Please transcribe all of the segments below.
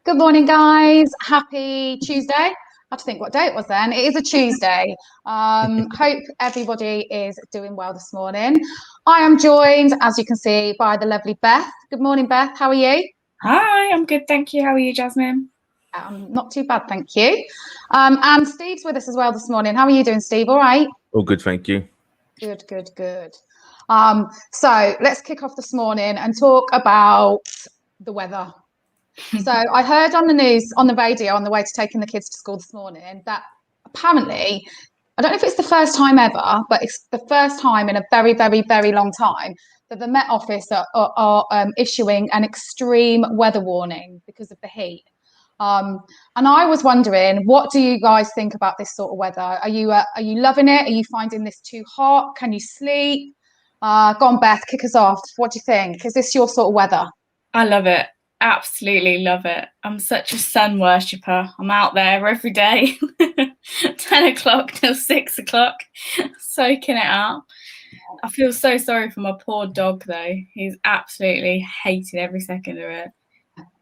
Good morning, guys. Happy Tuesday. I have to think what day it was then. It is a Tuesday. Hope everybody is doing well this morning. I am joined, as you can see, by the lovely Beth. Good morning, Beth. How are you? Hi, I'm good, thank you. How are you, Jasmine? Not too bad, thank you. And Steve's with us as well this morning. How are you doing, Steve? All right? All good, thank you. Good, good, good. So let's kick off this morning and talk about the weather. So I heard on the news, on the radio, on the way to taking the kids to school this morning, that apparently, I don't know if it's the first time ever, but it's the first time in a very, very, very long time that the Met Office are issuing an extreme weather warning because of the heat. And I was wondering, what do you guys think about this sort of weather? Are you loving it? Are you finding this too hot? Can you sleep? Go on, Beth, kick us off. What do you think? Is this your sort of weather? I love it. Absolutely love it. I'm such a sun worshipper. I'm out there every day, 10 o'clock till 6 o'clock, soaking it out. I feel so sorry for my poor dog, though. He's absolutely hating every second of it.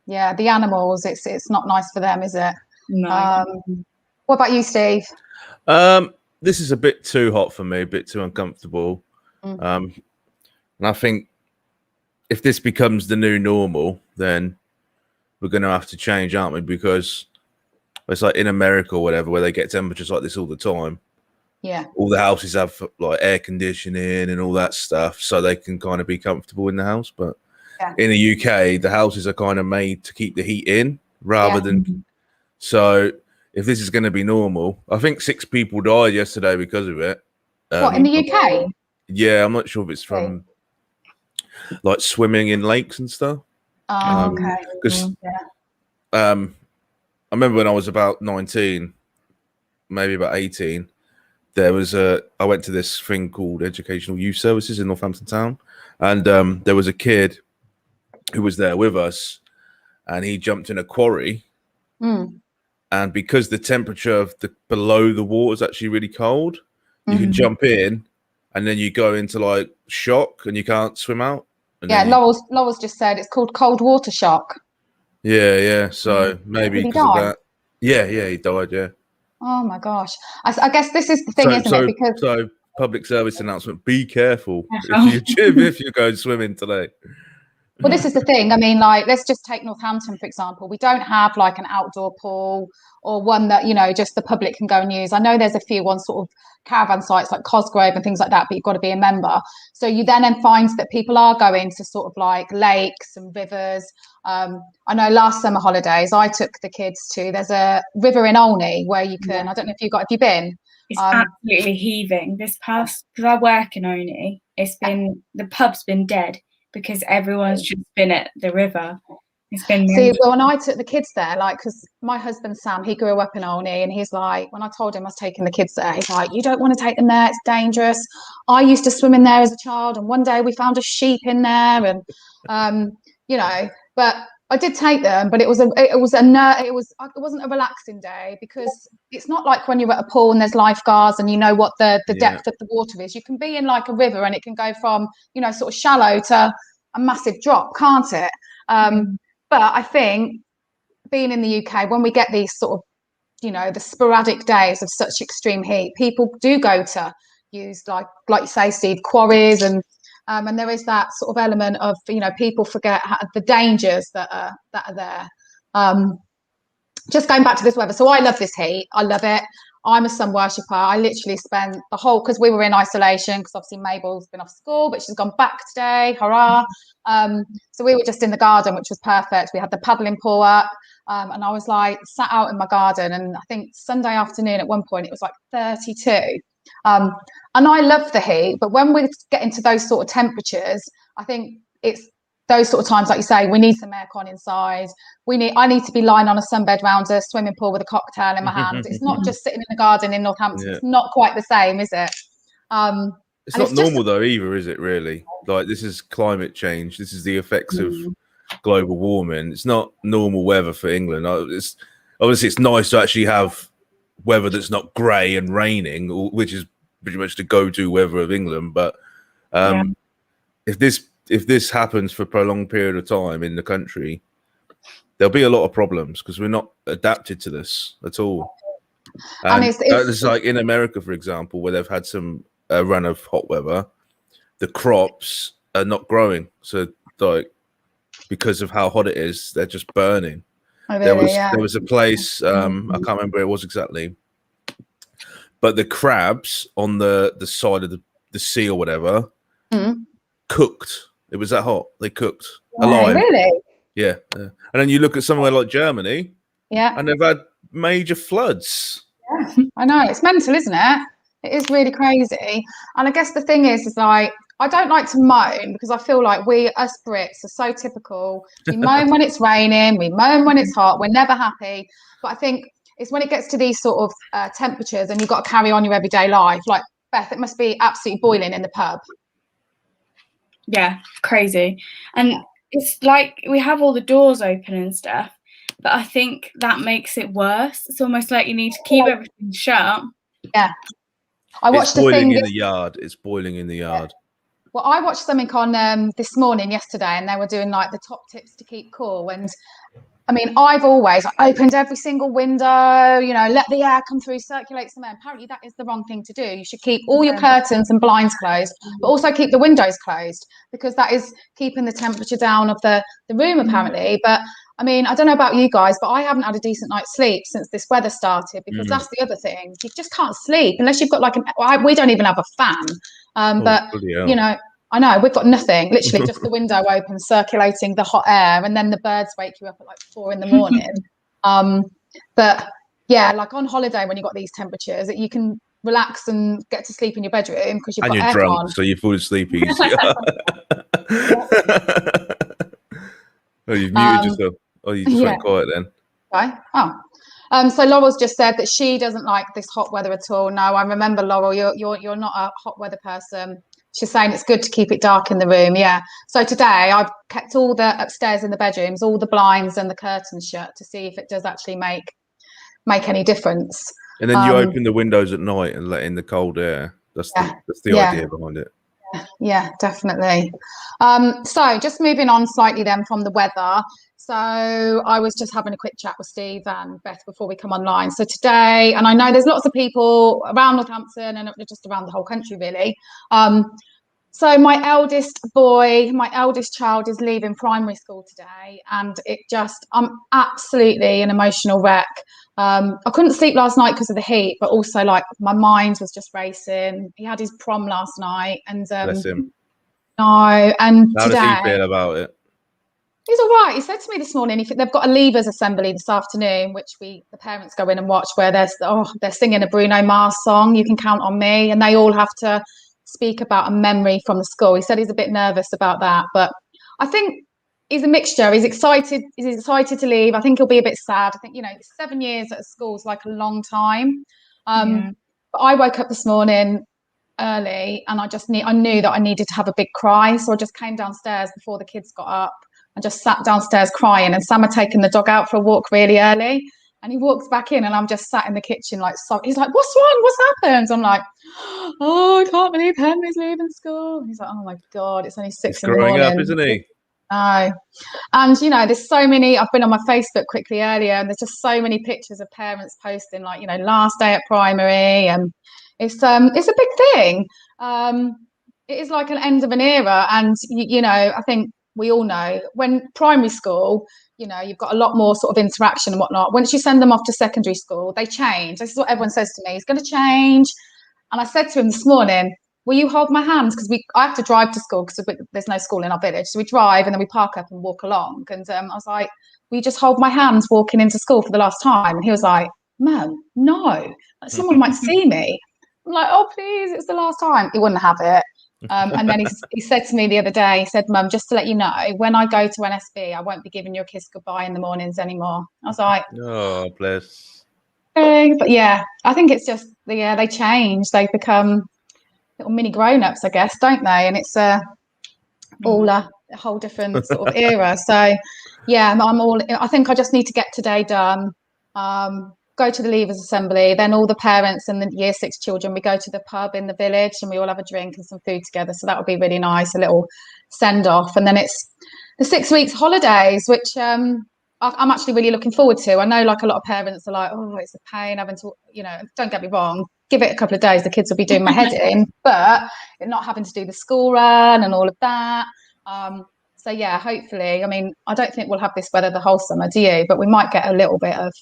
Yeah, the animals, it's not nice for them, is it? No. What about you, Steve? This is a bit too hot for me, a bit too uncomfortable. And I think if this becomes the new normal, then we're going to have to change, aren't we? Because it's like in America or whatever, where they get temperatures like this all the time. Yeah. All the houses have like air conditioning and all that stuff, so they can kind of be comfortable in the house. But in the UK, the houses are kind of made to keep the heat in rather than. So if this is going to be normal, I think 6 people died yesterday because of it. What, in the UK? Yeah, I'm not sure if it's from like swimming in lakes and stuff. Oh, okay. Because I remember when I was about 19, maybe about 18, there was I went to this thing called Educational Youth Services in Northampton Town, and there was a kid who was there with us, and he jumped in a quarry. And because the temperature of the below the water is actually really cold, you can jump in, and then you go into like shock, and you can't swim out. Yeah, Laurel's just said it's called cold water shock. Yeah. So maybe because of that. Yeah, he died. Yeah. Oh my gosh. I guess this is the thing, isn't it? Because so public service announcement: be careful if you go swimming today. Well, this is the thing. I mean, like, let's just take Northampton, for example. We don't have like an outdoor pool or one that, just the public can go and use. I know there's a few on sort of caravan sites like Cosgrove and things like that, but you've got to be a member. So you then find that people are going to sort of like lakes and rivers. I know last summer holidays, I took the kids to, there's a river in Olney where you can, I don't know if have you been? It's absolutely heaving. This past, because I work in Olney, the pub's been dead, because everyone's just been at the river. It's been when I took the kids there, like, because my husband Sam, he grew up in Olney, and he's like, when I told him I was taking the kids there, he's like, you don't want to take them there, it's dangerous. I used to swim in there as a child, and one day we found a sheep in there, and but I did take them, but it wasn't a relaxing day, because it's not like when you're at a pool and there's lifeguards and you know what the depth of the water is. You can be in like a river and it can go from, sort of shallow to a massive drop, can't it? But I think being in the UK, when we get these sort of, the sporadic days of such extreme heat, people do go to use like you say, Steve, quarries, and there is that sort of element of, people forget the dangers that are there. Just going back to this weather. So I love this heat. I love it. I'm a sun worshipper. I literally spent the whole, because we were in isolation, because obviously Mabel's been off school, but she's gone back today. Hurrah. So we were just in the garden, which was perfect. We had the paddling pool up. And I was like sat out in my garden. And I think Sunday afternoon at one point, it was like 32. And I love the heat. But when we get into those sort of temperatures, I think it's those sort of times, like you say, we need some aircon inside. I need to be lying on a sunbed round a swimming pool with a cocktail in my hand. It's not just sitting in the garden in Northampton. Yeah. It's not quite the same, is it? It's not normal though either, is it really? Like, this is climate change. This is the effects of global warming. It's not normal weather for England. Obviously it's nice to actually have weather that's not grey and raining, which is pretty much the go-to weather of England. But if this happens for a prolonged period of time in the country, there'll be a lot of problems because we're not adapted to this at all. And it's like in America, for example, where they've had some run of hot weather, the crops are not growing. So like because of how hot it is, they're just burning. Oh, really? There was a place, I can't remember where it was exactly, but the crabs on the side of the sea or whatever cooked. It was that hot. They cooked alive. Really? Yeah. And then you look at somewhere like Germany, and they've had major floods. Yeah, I know. It's mental, isn't it? It is really crazy. And I guess the thing is like, I don't like to moan because I feel like us Brits are so typical. We moan when it's raining, we moan when it's hot, we're never happy. But I think it's when it gets to these sort of temperatures and you've got to carry on your everyday life. Like, Beth, it must be absolutely boiling in the pub. Yeah, crazy. And it's like we have all the doors open and stuff, but I think that makes it worse. It's almost like you need to keep everything shut. Yeah. I watched the thing in the yard. It's boiling in the yard. Well, I watched something on this morning, yesterday, and they were doing like the top tips to keep cool. And I mean, I've always opened every single window, you know, let the air come through, circulate some air. Apparently that is the wrong thing to do. You should keep all your curtains and blinds closed, but also keep the windows closed because that is keeping the temperature down of the room, apparently. But I mean, I don't know about you guys, but I haven't had a decent night's sleep since this weather started because that's the other thing. You just can't sleep unless you've got like we don't even have a fan. But, you know, I know we've got nothing, literally just the window open, circulating the hot air, and then the birds wake you up at like 4 a.m. But yeah, like on holiday when you've got these temperatures, you can relax and get to sleep in your bedroom because you've got aircon. Drunk, so you fall asleep easier. Oh, you've muted yourself. Oh, you just went quiet then. Okay. Oh. So Laurel's just said that she doesn't like this hot weather at all. No, I remember, Laurel, you're not a hot weather person. She's saying it's good to keep it dark in the room. Yeah. So today I've kept all the upstairs in the bedrooms, all the blinds and the curtains shut to see if it does actually make any difference. And then you open the windows at night and let in the cold air. That's the idea behind it. Yeah, definitely. So just moving on slightly then from the weather. So I was just having a quick chat with Steve and Beth before we come online. So today, and I know there's lots of people around Northampton and just around the whole country really. So my eldest child is leaving primary school today, and I'm absolutely an emotional wreck. I couldn't sleep last night because of the heat, but also like my mind was just racing. He had his prom last night, and bless him. No, and how today, does he feel about it? He's all right. He said to me this morning, they've got a leavers assembly this afternoon, which the parents go in and watch, where they're singing a Bruno Mars song, "You Can Count on Me," and they all have to speak about a memory from the school. He said he's a bit nervous about that, but I think he's a mixture. He's excited to leave. I think he'll be a bit sad. I think, 7 years at a school is like a long time. But I woke up this morning early and I knew that I needed to have a big cry, so I just came downstairs before the kids got up and just sat downstairs crying. And Sam had taken the dog out for a walk really early, and he walks back in and I'm just sat in the kitchen like, so he's like, "What's wrong? What's happened?" I'm like, "Oh, I can't believe Henry's leaving school." He's like, "Oh my God, it's only 6 in the morning." Growing up, isn't he? No. And there's so many. I've been on my Facebook quickly earlier, and there's just so many pictures of parents posting like, last day at primary, and it's a big thing. It is like an end of an era, and I think we all know when primary school, you've got a lot more sort of interaction and whatnot. Once you send them off to secondary school, they change. This is what everyone says to me: "It's going to change." And I said to him this morning, "Will you hold my hands?" Because I have to drive to school because there's no school in our village. So we drive and then we park up and walk along. And I was like, "Will you just hold my hands walking into school for the last time?" And he was like, "Mum, no, like, someone might see me." I'm like, "Oh, please, it's the last time." He wouldn't have it. And then he said to me the other day, he said, "Mum, just to let you know, when I go to NSB, I won't be giving you a kiss goodbye in the mornings anymore." I was like, "Oh, bless." But yeah, I think it's just they change. They become little mini grown-ups, I guess, don't they? And it's all a whole different sort of era. So yeah, I think I just need to get today done. Go to the leavers assembly, then all the parents and the year 6 children, we go to the pub in the village and we all have a drink and some food together. So that would be really nice, a little send off. And then it's the 6 weeks holidays, which I'm actually really looking forward to. I know like a lot of parents are like, oh, it's a pain having to, don't get me wrong, give it a couple of days, the kids will be doing my head in, but not having to do the school run and all of that. So yeah, hopefully, I mean, I don't think we'll have this weather the whole summer, do you? But we might get a little bit of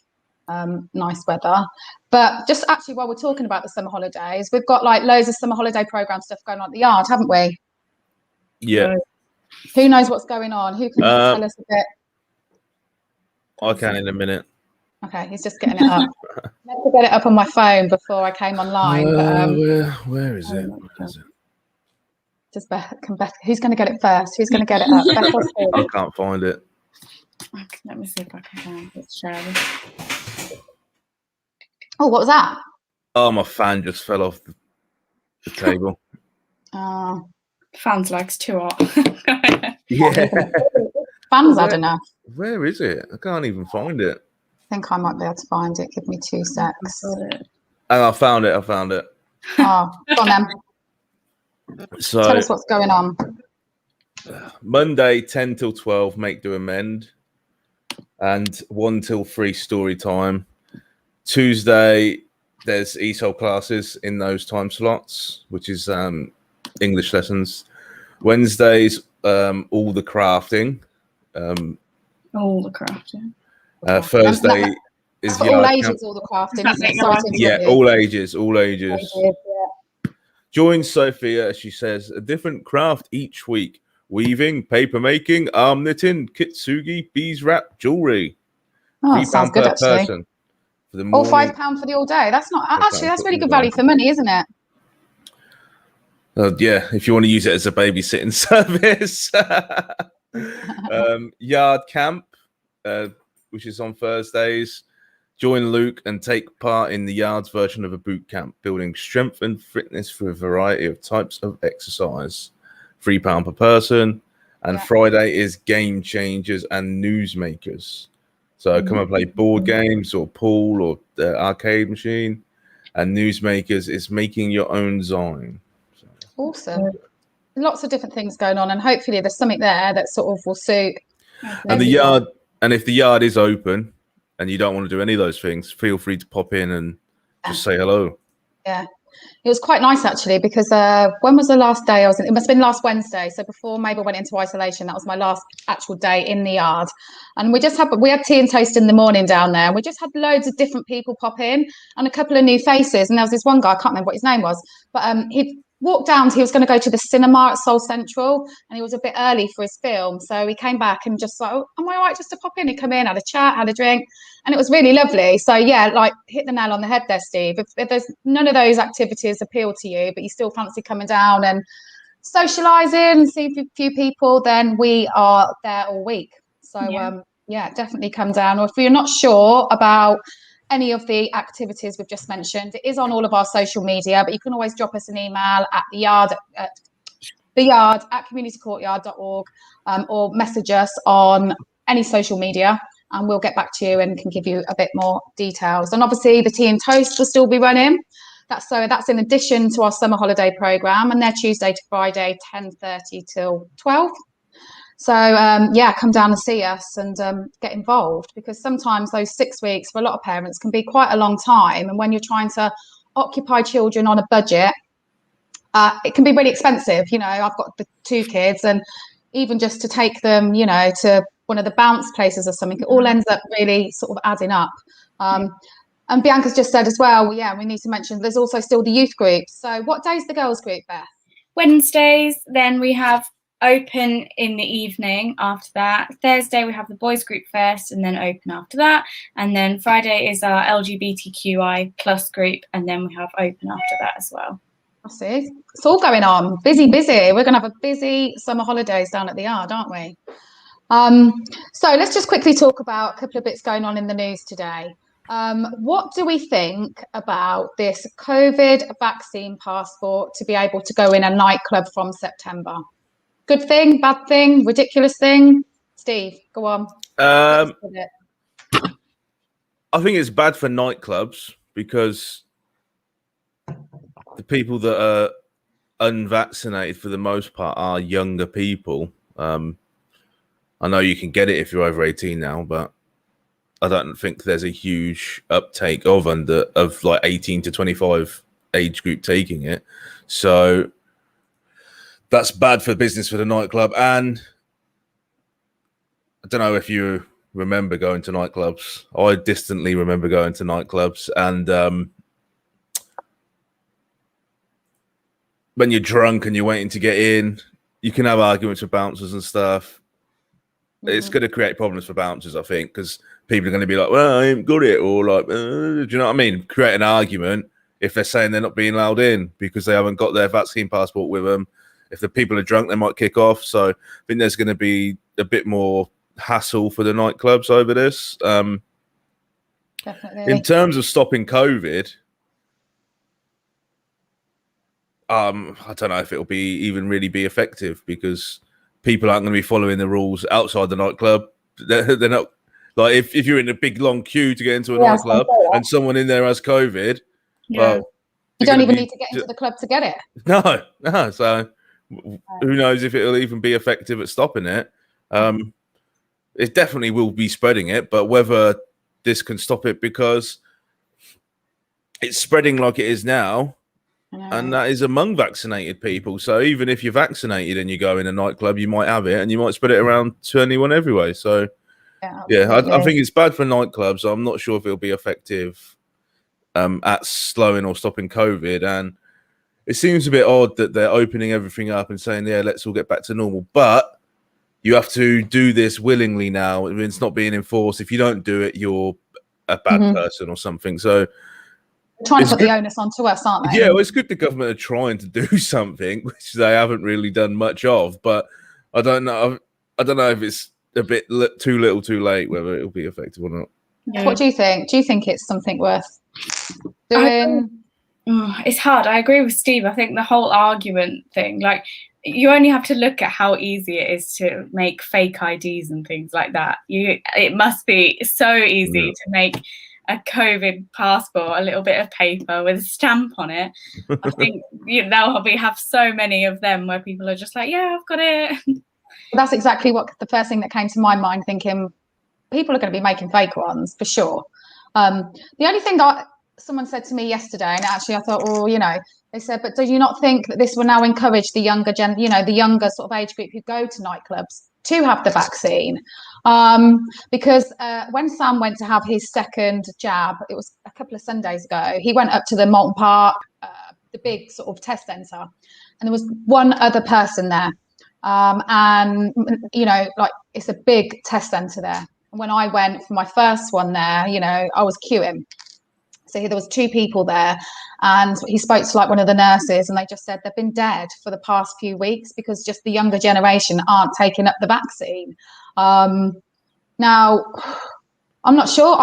nice weather. But just actually, while we're talking about the summer holidays, we've got like loads of summer holiday program stuff going on at the yard, haven't we? Yeah. Who knows what's going on? Who can tell us a bit? I can in a minute. Okay, he's just getting it up. I meant to get it up on my phone before I came online. Where is it? Does Beth? Who's going to get it first? Who's going to get it up? Beth or Steve? I can't find it. Okay, let me see if I can find it, Shirley. Oh, what was that? Oh, my fan just fell off the table. Fan's legs too hot. Yeah. Fan's had enough. Where is it? I can't even find it. I think I might be able to find it. Give me 2 secs. And I found it. Oh, go on then. So tell us what's going on. Monday 10 till 12, make, do, amend, and 1 till 3 story time. Tuesday there's ESOL classes in those time slots, which is English lessons. Wednesdays all the crafting. All the crafting. Thursday is for all ages, all the crafting. Yeah, all ages. Yeah. Join Sophia, she says, a different craft each week. Weaving, paper making, arm knitting, kitsugi, bees wrap, jewelry. Oh, sounds good, actually. Person for the all £5 for the all day. That's not actually, that's really good value for money, isn't it? Yeah, if you want to use it as a babysitting service. Yard camp, which is on Thursdays. Join Luke and take part in the Yard's version of a boot camp, building strength and fitness for a variety of types of exercise. £3 per person. And Friday is game changers and newsmakers. So come and play board games or pool or the arcade machine. And newsmakers is making your own zine. So. Awesome. Lots of different things going on, and hopefully there's something there that sort of will suit. And the yard, and if the yard is open and you don't want to do any of those things, feel free to pop in and just say hello. Yeah. It was quite nice actually, because when was the last day I was in? It must have been last Wednesday. So before Mabel went into isolation, that was my last actual day in the yard. And we had tea and toast in the morning down there. We just had loads of different people pop in and a couple of new faces. And there was this one guy, I can't remember what his name was, but he walked down, he was going to go to the cinema at Seoul Central, and he was a bit early for his film. So he came back and just like, oh, am I all right just to pop in? He come in, had a chat, had a drink, and it was really lovely. So yeah, like hit the nail on the head there, Steve. If there's none of those activities appeal to you, but you still fancy coming down and socialising and see a few people, then we are there all week. So yeah, definitely come down. Or if you're not sure about any of the activities we've just mentioned, it is on all of our social media, but you can always drop us an email at the yard at communitycourtyard.org, or message us on any social media, and we'll get back to you and can give you a bit more details. And obviously the tea and toast will still be running. That's in addition to our summer holiday program, and they're Tuesday to Friday, 10:30 till 12. So yeah, come down and see us and get involved, because sometimes those 6 weeks for a lot of parents can be quite a long time. And when you're trying to occupy children on a budget, it can be really expensive. You know, I've got the 2 kids, and even just to take them, you know, to one of the bounce places or something, it all ends up really sort of adding up. And Bianca's just said as well, yeah, we need to mention there's also still the youth group. So what day's the girls group, Beth? Wednesdays, then we have open in the evening after that. Thursday we have the boys group first and then open after that. And then Friday is our LGBTQI plus group, and then we have open after that as well. I see. It's all going on. Busy. We're going to have a busy summer holidays down at the yard, aren't we? So let's just quickly talk about a couple of bits going on in the news today. What do we think about this COVID vaccine passport to be able to go in a nightclub from September? Good thing, bad thing, ridiculous thing? Steve, go on. I think it's bad for nightclubs, because the people that are unvaccinated for the most part are younger people. I know you can get it if you're over 18 now, but I don't think there's a huge uptake of like 18 to 25 age group taking it. So that's bad for business for the nightclub. And I don't know if you remember going to nightclubs. I distantly remember going to nightclubs, and when you're drunk and you're waiting to get in, you can have arguments with bouncers and stuff. It's going to create problems for bouncers, I think, because people are going to be like, well, I ain't got it, or like, do you know what I mean? Create an argument if they're saying they're not being allowed in because they haven't got their vaccine passport with them. If the people are drunk, they might kick off. So I think there's going to be a bit more hassle for the nightclubs over this. Definitely. In terms of stopping COVID, I don't know if it'll even really be effective because people aren't going to be following the rules outside the nightclub. They're not like if you're in a big long queue to get into a nightclub and someone in there has COVID, well, you don't even need to get into the club to get it. No. So who knows if it'll even be effective at stopping it? It definitely will be spreading it, but whether this can stop it because it's spreading like it is now, and that is among vaccinated people. So even if you're vaccinated and you go in a nightclub, you might have it and you might spread it around to anyone everywhere. So I think it's bad for nightclubs. I'm not sure if it'll be effective at slowing or stopping COVID. And it seems a bit odd that they're opening everything up and saying, yeah, let's all get back to normal. But you have to do this willingly now. I mean, it's not being enforced. If you don't do it, you're a bad person or something. So they're trying to put the onus onto us, aren't they? Yeah, well, it's good the government are trying to do something, which they haven't really done much of. But I don't know if it's a bit too little, too late, whether it'll be effective or not. Yeah. What do you think? Do you think it's something worth doing? It's hard. I agree with Steve. I think the whole argument thing, like, you only have to look at how easy it is to make fake IDs and things like that. It must be so easy to make a COVID passport, a little bit of paper with a stamp on it. I think they'll have so many of them where people are just like, yeah, I've got it. That's exactly what the first thing that came to my mind, thinking people are going to be making fake ones for sure. The only thing that someone said to me yesterday, and actually I thought, they said, but do you not think that this will now encourage the younger the younger sort of age group who go to nightclubs to have the vaccine? Because when Sam went to have his second jab, it was a couple of Sundays ago, he went up to the Moulton Park, the big sort of test centre, and there was one other person there. And, like, it's a big test centre there. And when I went for my first one there, I was queuing. So there was two people there, and he spoke to like one of the nurses, and they just said they've been dead for the past few weeks because just the younger generation aren't taking up the vaccine. Now, I'm not sure.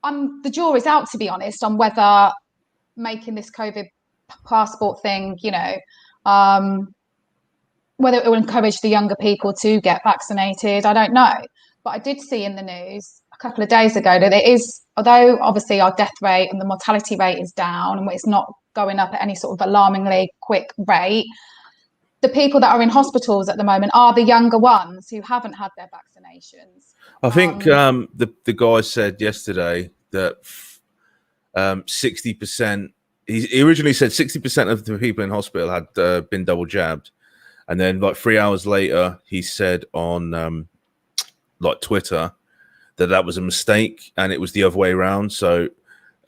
The jury's out, to be honest, on whether making this COVID passport thing, whether it will encourage the younger people to get vaccinated. I don't know. But I did see in the news a couple of days ago that it is, although obviously our death rate and the mortality rate is down and it's not going up at any sort of alarmingly quick rate, the people that are in hospitals at the moment are the younger ones who haven't had their vaccinations. I think the guy said yesterday that 60%, he originally said 60% of the people in hospital had been double jabbed. And then like 3 hours later, he said on like Twitter that was a mistake and it was the other way around. So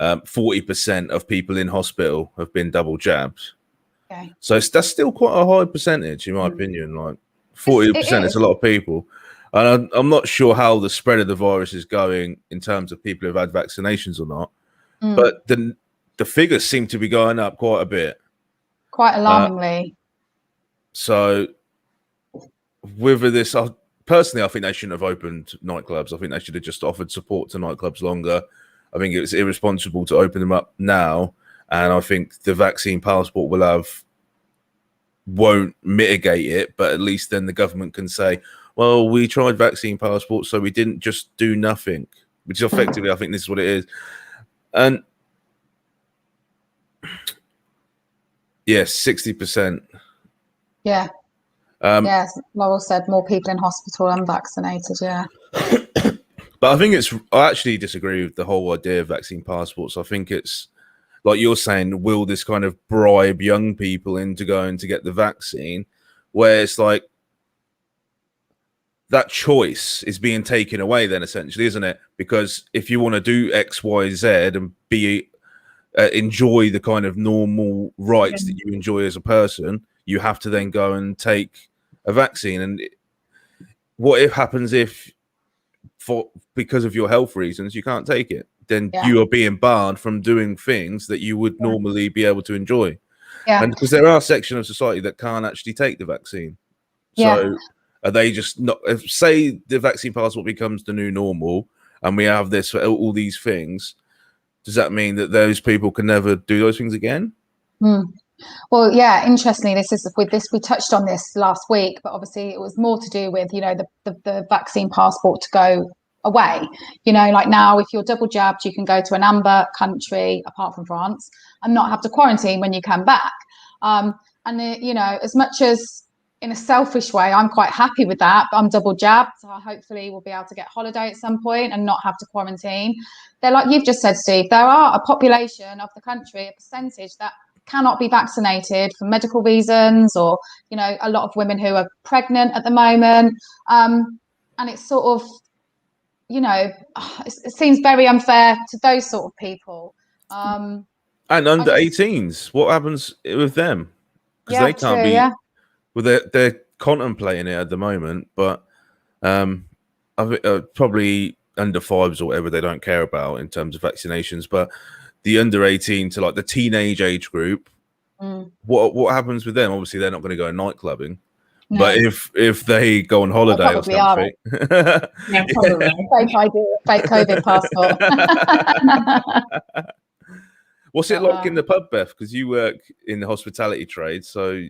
40% of people in hospital have been double jabbed. Okay. So that's still quite a high percentage, in my opinion. Like 40% is a lot of people. And I'm not sure how the spread of the virus is going in terms of people who've had vaccinations or not. But the figures seem to be going up quite a bit. Quite alarmingly. So with this, personally, I think they shouldn't have opened nightclubs. I think they should have just offered support to nightclubs longer. I think it's irresponsible to open them up now. And I think the vaccine passport won't mitigate it, but at least then the government can say, well, we tried vaccine passports, so we didn't just do nothing, which is effectively, I think this is what it is. And yes, 60%. Yeah. Yes, Laurel said more people in hospital unvaccinated, yeah. But I think I actually disagree with the whole idea of vaccine passports. I think it's like you're saying, will this kind of bribe young people into going to get the vaccine, where it's like that choice is being taken away then, essentially, isn't it? Because if you want to do X, Y, Z and enjoy the kind of normal rights that you enjoy as a person, you have to then go and take a vaccine. And what if happens if because of your health reasons you can't take it? Then you are being barred from doing things that you would normally be able to enjoy. And because there are a section of society that can't actually take the vaccine. So are they just not, if, say the vaccine passport becomes the new normal and we have this for all these things, does that mean that those people can never do those things again? Well, yeah, interestingly, we touched on this last week, but obviously it was more to do with, the vaccine passport to go away. Like now, if you're double jabbed, you can go to an amber country apart from France and not have to quarantine when you come back. As much as in a selfish way, I'm quite happy with that. I'm double jabbed, so hopefully we'll be able to get holiday at some point and not have to quarantine. They're like you've just said, Steve, there are a population of the country, a percentage that cannot be vaccinated for medical reasons, or a lot of women who are pregnant at the moment, and it's sort of it seems very unfair to those sort of people. And under 18s, what happens with them? Because they can't be. Well, they're contemplating it at the moment, but probably under 5s or whatever they don't care about in terms of vaccinations. But the under 18 to like the teenage age group, what happens with them? Obviously, they're not going to go nightclubbing. No. But if they go on holiday or something, yeah, probably. Fake COVID passport. What's it like in the pub, Beth? Because you work in the hospitality trade, so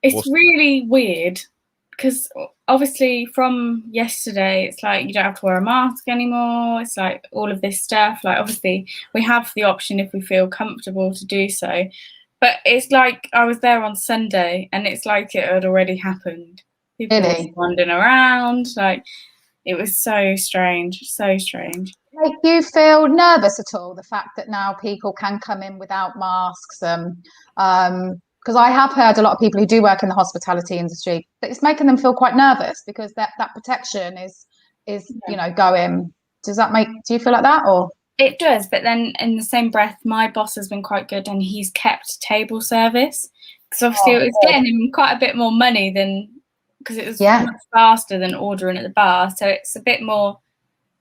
it's really weird. Because obviously from yesterday, it's like you don't have to wear a mask anymore. It's like all of this stuff. Like obviously we have the option if we feel comfortable to do so. But it's like I was there on Sunday and it's like it had already happened. People were wandering around. Like it was so strange, so strange. Make you feel nervous at all, the fact that now people can come in without masks? Because I have heard a lot of people who do work in the hospitality industry that it's making them feel quite nervous because that protection is going. Do you feel like that? Or it does, but then in the same breath, my boss has been quite good and he's kept table service because obviously it was getting him quite a bit more money because it was much faster than ordering at the bar. So it's a bit more.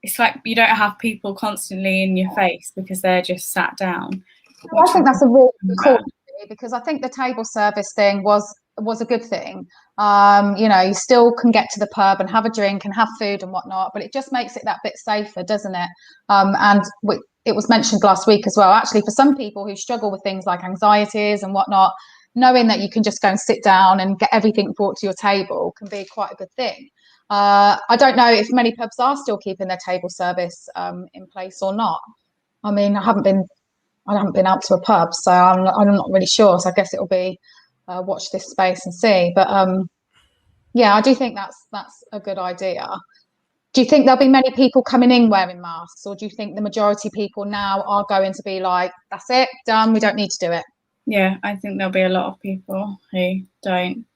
It's like you don't have people constantly in your face because they're just sat down. I think that's a really cool. Because I think the table service thing was a good thing. You still can get to the pub and have a drink and have food and whatnot, but it just makes it that bit safer, doesn't it? It was mentioned last week as well, actually, for some people who struggle with things like anxieties and whatnot, knowing that you can just go and sit down and get everything brought to your table can be quite a good thing. I don't know if many pubs are still keeping their table service in place or not. I mean, I haven't been out to a pub, so I'm not really sure. So I guess it'll be watch this space and see. But I do think that's a good idea. Do you think there'll be many people coming in wearing masks, or do you think the majority of people now are going to be like, that's it, done, we don't need to do it? Yeah, I think there'll be a lot of people who don't.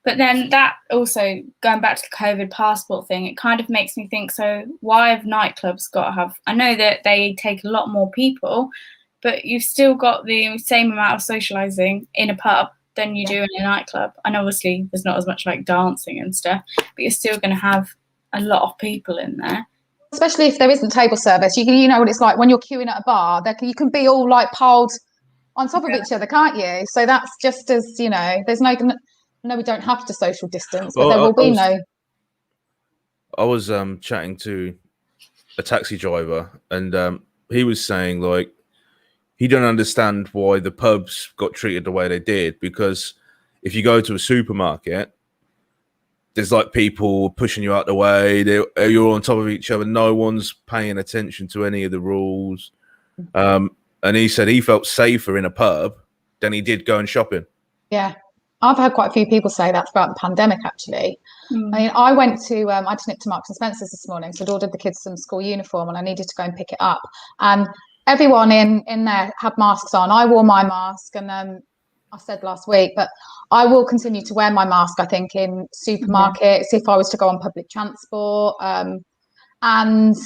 But then that also, going back to the COVID passport thing, it kind of makes me think, so why have nightclubs got to have, I know that they take a lot more people, but you've still got the same amount of socializing in a pub than you do in a nightclub. And obviously there's not as much like dancing and stuff, but you're still going to have a lot of people in there. Especially if there isn't table service. You know what it's like when you're queuing at a bar, you can be all like piled on top of each other, can't you? So that's just as, there's no, we don't have to social distance, but there will be no. I was chatting to a taxi driver and he was saying like, he don't understand why the pubs got treated the way they did, because if you go to a supermarket, there's like people pushing you out the way. You're on top of each other. No one's paying attention to any of the rules. And he said he felt safer in a pub than he did going shopping. Yeah. I've had quite a few people say that throughout the pandemic, actually. I mean, I went to, I just nipped to Marks and Spencer's this morning, so I'd ordered the kids some school uniform and I needed to go and pick it up. And everyone in there had masks on. I wore my mask, and I said last week, but I will continue to wear my mask, I think, in supermarkets, if I was to go on public transport. And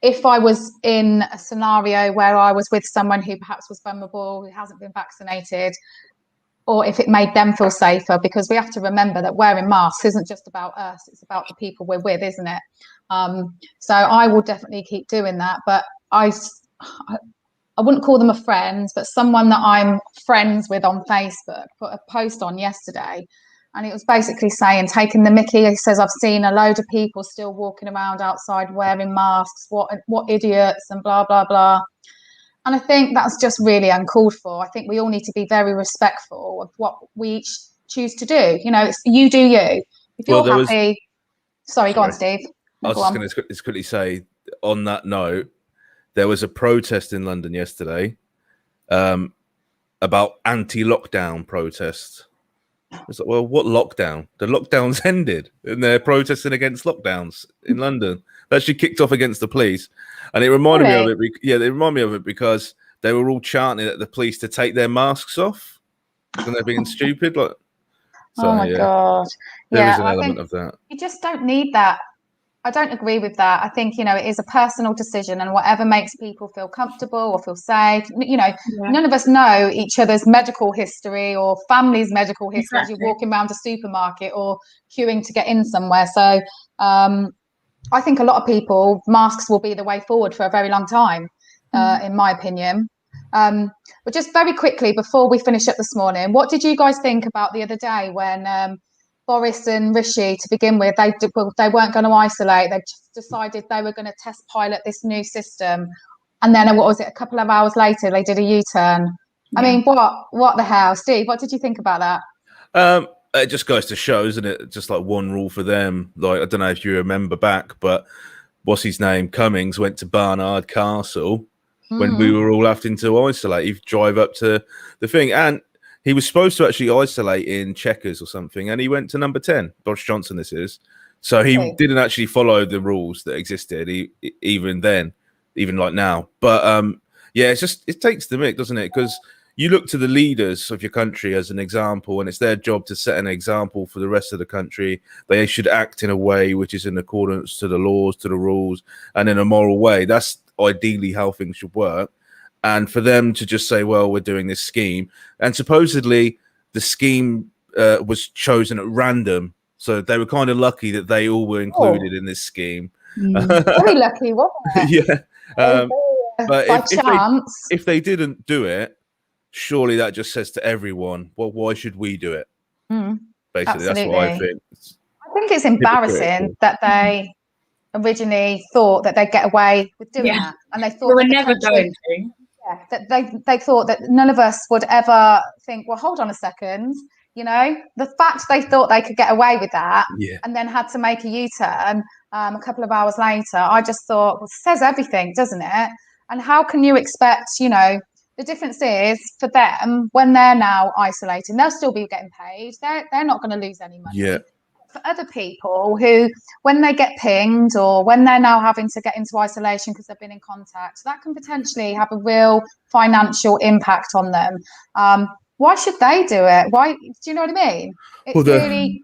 if I was in a scenario where I was with someone who perhaps was vulnerable, who hasn't been vaccinated, or if it made them feel safer, because we have to remember that wearing masks isn't just about us, it's about the people we're with, isn't it? So I will definitely keep doing that. But I wouldn't call them a friend, but someone that I'm friends with on Facebook put a post on yesterday, and it was basically saying, taking the mickey. He says, I've seen a load of people still walking around outside wearing masks, what idiots, and blah, blah, blah. And I think that's just really uncalled for. I think we all need to be very respectful of what we each choose to do. You know, it's you do you. If you're happy. Sorry, go on, Steve. I was just going to quickly say, on that note, there was a protest in London yesterday about anti-lockdown protests. It's like, well, what lockdown? The lockdown's ended, and they're protesting against lockdowns in London. That actually kicked off against the police, and it reminded me of it. Yeah, they remind me of it because they were all chanting at the police to take their masks off, and they're being stupid. Like, so, oh my God, there is an element of that. You just don't need that. I don't agree with that. I think, you know, it is a personal decision, and whatever makes people feel comfortable or feel safe. You know, none of us know each other's medical history or family's medical history as you're walking around a supermarket or queuing to get in somewhere. So I think a lot of people, masks will be the way forward for a very long time, in my opinion. But just very quickly, before we finish up this morning, what did you guys think about the other day when Boris and Rishi, to begin with, they weren't going to isolate. They just decided they were going to test pilot this new system, and then what was it? A couple of hours later, they did a U-turn. Yeah. I mean, what the hell, Steve? What did you think about that? It just goes to show, isn't it? Just like one rule for them. Like, I don't know if you remember back, but what's his name? Cummings went to Barnard Castle when we were all having to isolate. He'd drive up to the thing, and he was supposed to actually isolate in Chequers or something, and he went to number 10. Boris Johnson, this is. So he didn't actually follow the rules that existed, even then, even like now. But yeah, it's just, it takes the mick, doesn't it? Because you look to the leaders of your country as an example, and it's their job to set an example for the rest of the country. They should act in a way which is in accordance to the laws, to the rules, and in a moral way. That's ideally how things should work. And for them to just say, well, we're doing this scheme, and supposedly the scheme was chosen at random. So they were kind of lucky that they all were included in this scheme. Very lucky, wasn't it? Yeah. But by chance. If they didn't do it, surely that just says to everyone, well, why should we do it? Basically, that's what I think. I think it's embarrassing that they originally thought that they'd get away with doing that. And they thought we were never going to. Yeah, that they thought that none of us would ever think, well, hold on a second, you know, the fact they thought they could get away with that and then had to make a U-turn a couple of hours later, I just thought, well, it says everything, doesn't it? And how can you expect, you know, the difference is for them, when they're now isolating, they'll still be getting paid. They're not going to lose any money. Yeah. For other people who, when they get pinged or when they're now having to get into isolation because they've been in contact, that can potentially have a real financial impact on them. Why should they do it? Why? Do you know what I mean? It's really...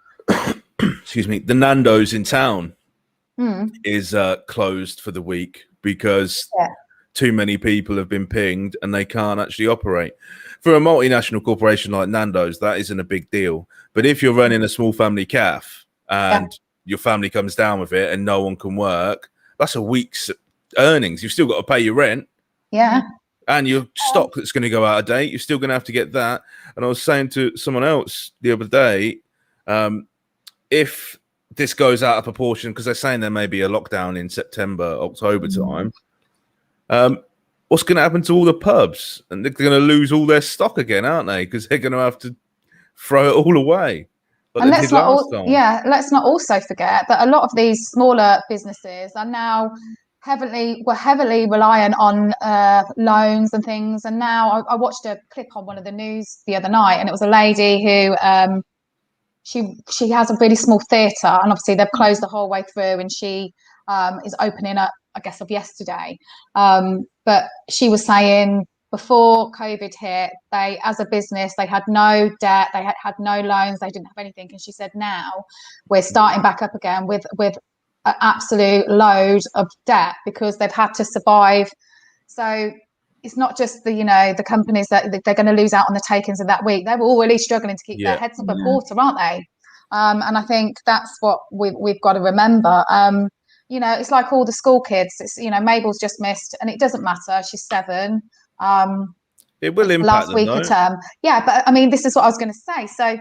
excuse me. The Nando's in town is closed for the week because too many people have been pinged and they can't actually operate. For a multinational corporation like Nando's, that isn't a big deal. But if you're running a small family cafe and your family comes down with it and no one can work, that's a week's earnings. You've still got to pay your rent. Yeah. And your stock that's going to go out of date, you're still going to have to get that. And I was saying to someone else the other day, if this goes out of proportion, because they're saying there may be a lockdown in September, October time, what's going to happen to all the pubs? And they're going to lose all their stock again, aren't they? Because they're going to have to throw it all away. And let's not also forget that a lot of these smaller businesses are now heavily reliant on loans and things. And now I watched a clip on one of the news the other night, and it was a lady who she has a really small theatre, and obviously they've closed the whole way through, and she is opening up, I guess, of yesterday. But she was saying before COVID hit, they, as a business, they had no debt, they had no loans, they didn't have anything. And she said, now we're starting back up again with an absolute load of debt because they've had to survive. So it's not just the companies that they're going to lose out on the takings of that week. They're all really struggling to keep their heads above water, aren't they? And I think that's what we've got to remember. It's like all the school kids. It's, Mabel's just missed, and it doesn't matter. She's 7. It will impact last week of term. Yeah, but I mean, this is what I was going to say. So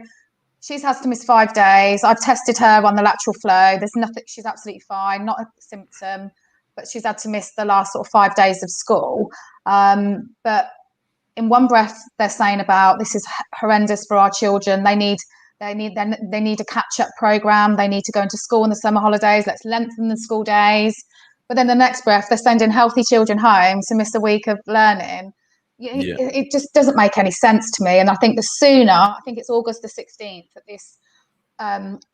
she has to miss 5 days. I've tested her on the lateral flow. There's nothing. She's absolutely fine. Not a symptom, but she's had to miss the last sort of 5 days of school. But in one breath, they're saying about this is horrendous for our children. They need a catch-up program. They need to go into school in the summer holidays. Let's lengthen the school days. But then the next breath, they're sending healthy children home to miss a week of learning. It just doesn't make any sense to me. And I think the sooner, I think it's August the 16th, that this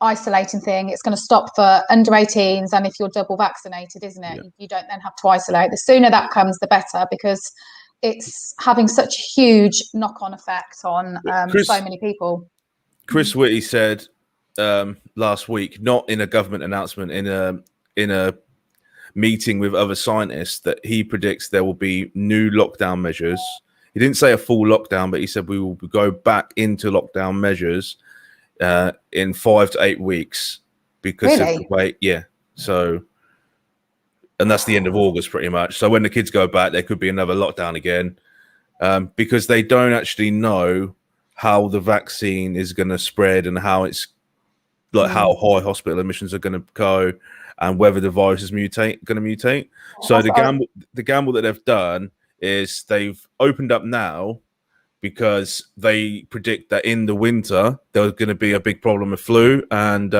isolating thing, it's going to stop for under 18s, and if you're double vaccinated, isn't it? You don't then have to isolate. The sooner that comes, the better, because it's having such huge knock-on effect on so many people. Chris Whitty said last week, not in a government announcement, in a meeting with other scientists, that he predicts there will be new lockdown measures. He didn't say a full lockdown, but he said we will go back into lockdown measures in 5 to 8 weeks because of the way. So, and that's the end of August pretty much. So when the kids go back, there could be another lockdown again because they don't actually know how the vaccine is going to spread and how it's like how high hospital admissions are going to go and whether the virus is going to mutate. So the gamble that they've done is they've opened up now because they predict that in the winter there's going to be a big problem with flu and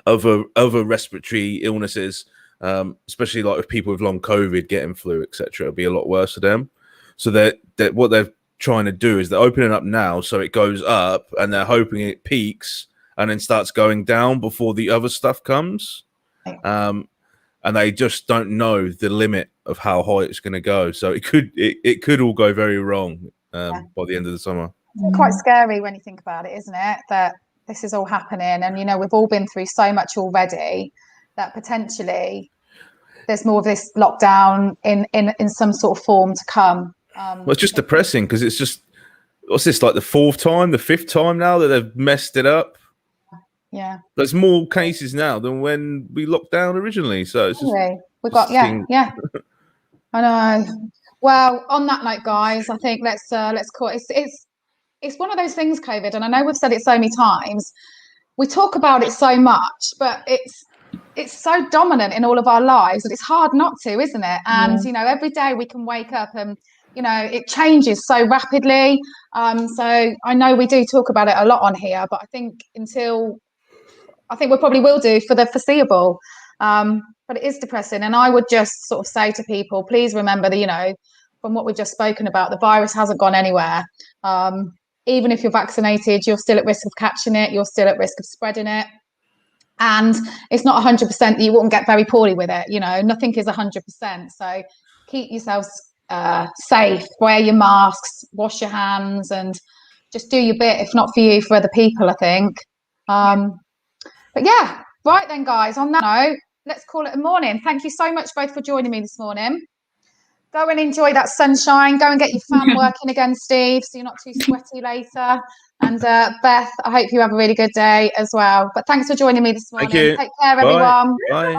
other respiratory illnesses, especially like with people with long COVID getting flu, etc. It'll be a lot worse for them. So that what they're trying to do is they're opening up now so it goes up, and they're hoping it peaks and then starts going down before the other stuff comes. And they just don't know the limit of how high it's going to go. So it could all go very wrong by the end of the summer. It's quite scary when you think about it, isn't it? That this is all happening, and we've all been through so much already that potentially there's more of this lockdown in some sort of form to come. Well, it's just depressing because it's just, what's this, like the 4th time, the 5th time now that they've messed it up? Yeah. There's more cases now than when we locked down originally. So it's just, we got I know. Well, on that note, guys, I think let's call it. It's one of those things, COVID, and I know we've said it so many times. We talk about it so much, but it's so dominant in all of our lives that it's hard not to, isn't it? And every day we can wake up and it changes so rapidly. So I know we do talk about it a lot on here, but I think we probably will do for the foreseeable. But it is depressing. And I would just sort of say to people, please remember that, from what we've just spoken about, the virus hasn't gone anywhere. Even if you're vaccinated, you're still at risk of catching it. You're still at risk of spreading it. And it's not 100% that you won't get very poorly with it. Nothing is 100%. So keep yourselves safe, wear your masks, wash your hands, and just do your bit, if not for you, for other people, I think. But yeah, right then, guys, on that note, let's call it a morning. Thank you so much both for joining me this morning. Go and enjoy that sunshine. Go and get your fan working again, Steve, so you're not too sweaty later. And Beth, I hope you have a really good day as well. But thanks for joining me this morning. Thank you. Take care, everyone. Bye. Bye.